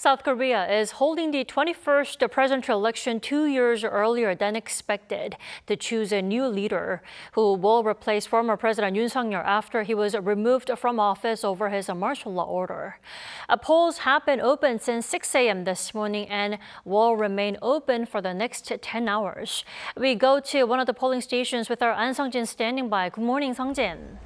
South Korea is holding the 21st presidential election 2 years earlier than expected to choose a new leader who will replace former President Yoon Suk Yeol after he was removed from office over his martial law order. Polls have been open since 6 a.m. this morning and will remain open for the next 10 hours. We go to one of the polling stations with our Ahn Sung-jin standing by. Good morning, Sung-jin.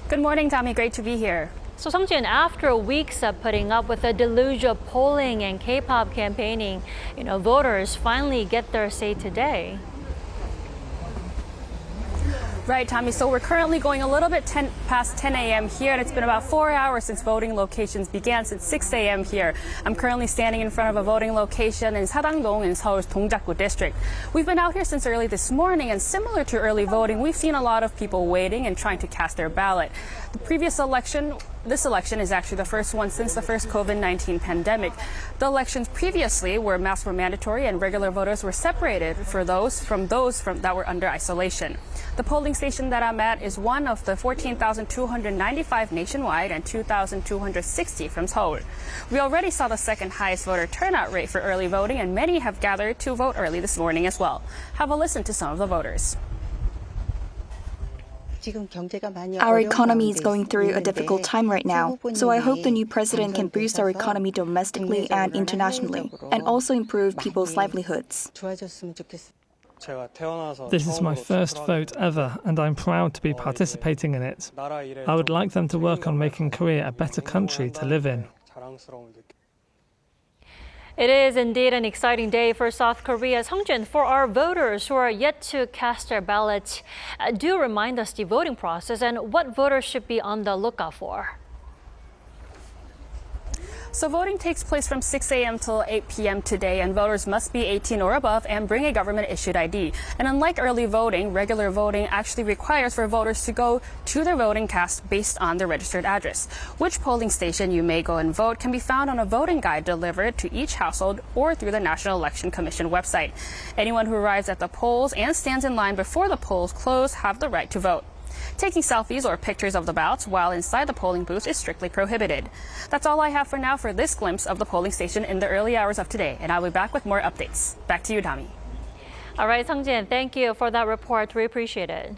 Good morning, Dami. Great to be here. So Sung-jin, after weeks of putting up with a deluge of polling and K-pop campaigning, voters finally get their say today. Right, Tommy. So we're currently going a little bit past 10 a.m. here, and it's been about 4 hours since voting locations began, since 6 a.m. here. I'm currently standing in front of a voting location in Sadang-dong in Seoul's Dongjak-gu district. We've been out here since early this morning, and similar to early voting, we've seen a lot of people waiting and trying to cast their ballot. This election is actually the first one since the first COVID-19 pandemic. The elections previously where masks were mandatory and regular voters were separated for those that were under isolation. The polling station that I'm at is one of the 14,295 nationwide and 2,260 from Seoul. We already saw the second highest voter turnout rate for early voting, and many have gathered to vote early this morning as well. Have a listen to some of the voters. Our economy is going through a difficult time right now, so I hope the new president can boost our economy domestically and internationally, and also improve people's livelihoods. This is my first vote ever, and I'm proud to be participating in it. I would like them to work on making Korea a better country to live in. It is indeed an exciting day for South Korea. Sung-jin, for our voters who are yet to cast their ballots, do remind us the voting process and what voters should be on the lookout for. So voting takes place from 6 a.m. till 8 p.m. today, and voters must be 18 or above and bring a government-issued ID. And unlike early voting, regular voting actually requires for voters to go to their voting cast based on their registered address. Which polling station you may go and vote can be found on a voting guide delivered to each household or through the National Election Commission website. Anyone who arrives at the polls and stands in line before the polls close have the right to vote. Taking selfies or pictures of the ballots while inside the polling booth is strictly prohibited. That's all I have for now for this glimpse of the polling station in the early hours of today, and I'll be back with more updates. Back to you, Dami. All right, Sung-jin, thank you for that report. We appreciate it.